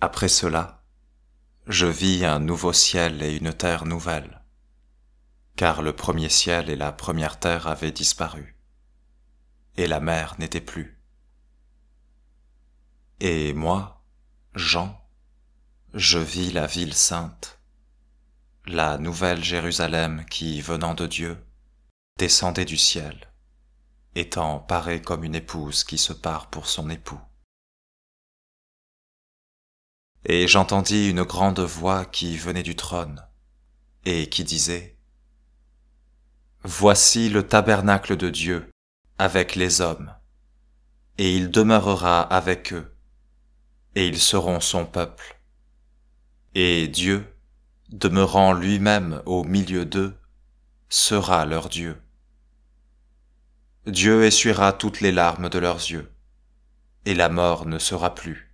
Après cela, je vis un nouveau ciel et une terre nouvelle, car le premier ciel et la première terre avaient disparu, et la mer n'était plus. Et moi, Jean, je vis la ville sainte, la nouvelle Jérusalem qui, venant de Dieu, descendait du ciel, étant parée comme une épouse qui se pare pour son époux. Et j'entendis une grande voix qui venait du trône, et qui disait : Voici le tabernacle de Dieu avec les hommes, et il demeurera avec eux, et ils seront son peuple. Et Dieu, demeurant lui-même au milieu d'eux, sera leur Dieu. Dieu essuiera toutes les larmes de leurs yeux, et la mort ne sera plus.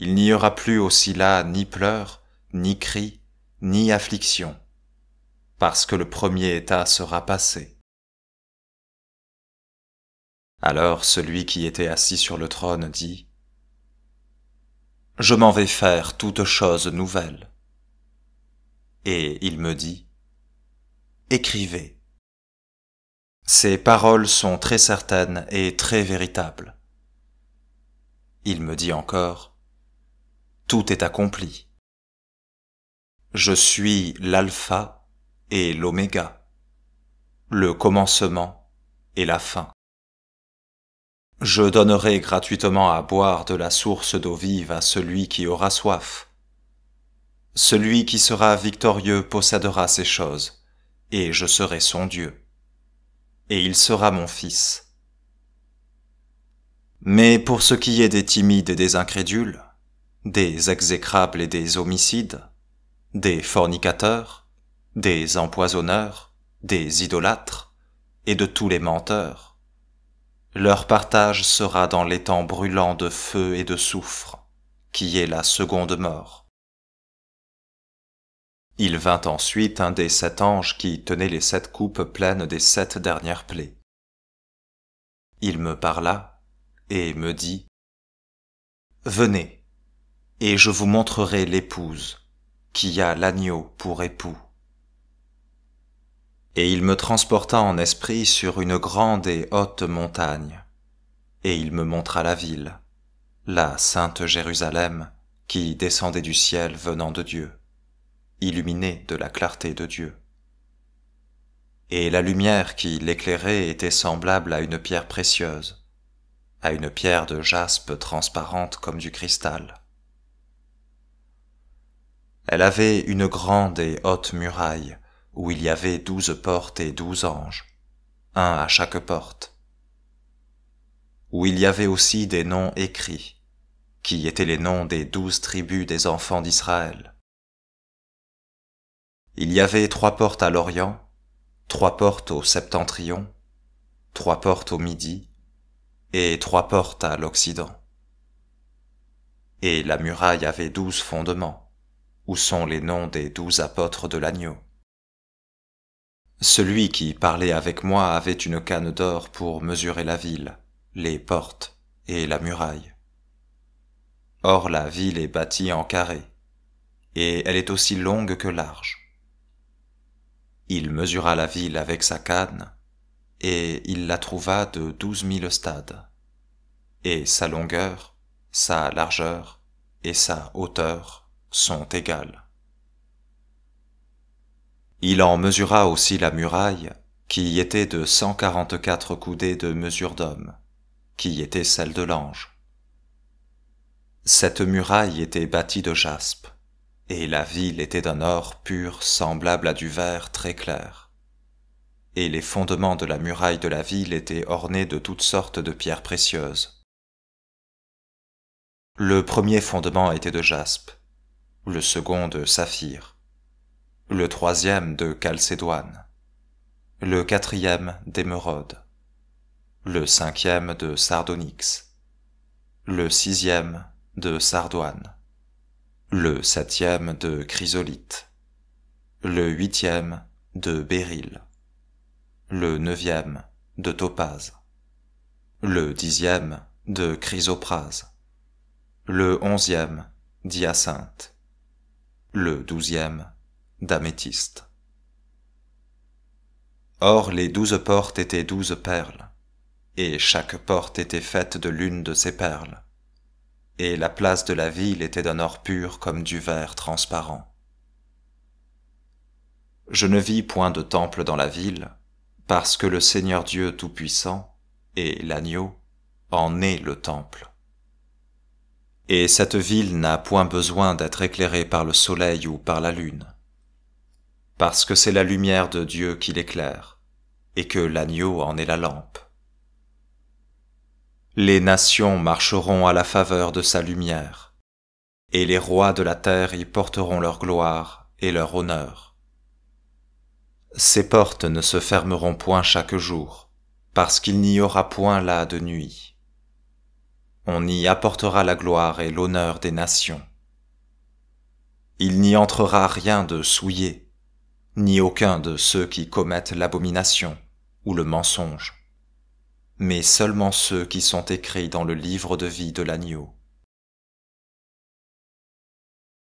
Il n'y aura plus aussi là ni pleurs, ni cris, ni affliction, parce que le premier état sera passé. Alors celui qui était assis sur le trône dit : Je m'en vais faire toutes choses nouvelles. Et il me dit : Écrivez. Ces paroles sont très certaines et très véritables. Il me dit encore : Tout est accompli. Je suis l'alpha et l'oméga, le commencement et la fin. Je donnerai gratuitement à boire de la source d'eau vive à celui qui aura soif. Celui qui sera victorieux possédera ces choses, et je serai son Dieu, et il sera mon fils. Mais pour ce qui est des timides et des incrédules, des exécrables et des homicides, des fornicateurs, des empoisonneurs, des idolâtres, et de tous les menteurs, leur partage sera dans l'étang brûlant de feu et de soufre, qui est la seconde mort. Il vint ensuite un des 7 anges qui tenait les 7 coupes pleines des 7 dernières plaies. Il me parla et me dit : Venez, et je vous montrerai l'épouse, qui a l'agneau pour époux. Et il me transporta en esprit sur une grande et haute montagne, et il me montra la ville, la sainte Jérusalem, qui descendait du ciel venant de Dieu, illuminée de la clarté de Dieu. Et la lumière qui l'éclairait était semblable à une pierre précieuse, à une pierre de jaspe transparente comme du cristal. Elle avait une grande et haute muraille, où il y avait 12 portes et 12 anges, un à chaque porte, où il y avait aussi des noms écrits, qui étaient les noms des 12 tribus des enfants d'Israël. Il y avait 3 portes à l'Orient, 3 portes au septentrion, 3 portes au midi, et 3 portes à l'Occident. Et la muraille avait 12 fondements, où sont les noms des 12 apôtres de l'agneau. Celui qui parlait avec moi avait une canne d'or pour mesurer la ville, les portes et la muraille. Or la ville est bâtie en carré, et elle est aussi longue que large. Il mesura la ville avec sa canne, et il la trouva de 12 000 stades, et sa longueur, sa largeur et sa hauteur sont égales. Il en mesura aussi la muraille, qui était de 144 coudées de mesure d'homme, qui était celle de l'ange. Cette muraille était bâtie de jaspe, et la ville était d'un or pur semblable à du verre très clair. Et les fondements de la muraille de la ville étaient ornés de toutes sortes de pierres précieuses. Le premier fondement était de jaspe, le second de saphir, le troisième de chalcédoine, le quatrième d'émeraude, le cinquième de sardonyx, le sixième de sardoine, le septième de chrysolite, le huitième de béryl, le neuvième de topaze, le 10e de chrysoprase, le 11e d'hyacinthe, le 12e d'améthyste. Or les 12 portes étaient 12 perles, et chaque porte était faite de l'une de ces perles, et la place de la ville était d'un or pur comme du verre transparent. Je ne vis point de temple dans la ville, parce que le Seigneur Dieu Tout-Puissant, et l'Agneau, en est le temple. Et cette ville n'a point besoin d'être éclairée par le soleil ou par la lune, parce que c'est la lumière de Dieu qui l'éclaire, et que l'Agneau en est la lampe. Les nations marcheront à la faveur de sa lumière, et les rois de la terre y porteront leur gloire et leur honneur. Ces portes ne se fermeront point chaque jour, parce qu'il n'y aura point là de nuit. On y apportera la gloire et l'honneur des nations. Il n'y entrera rien de souillé, ni aucun de ceux qui commettent l'abomination ou le mensonge, mais seulement ceux qui sont écrits dans le livre de vie de l'Agneau.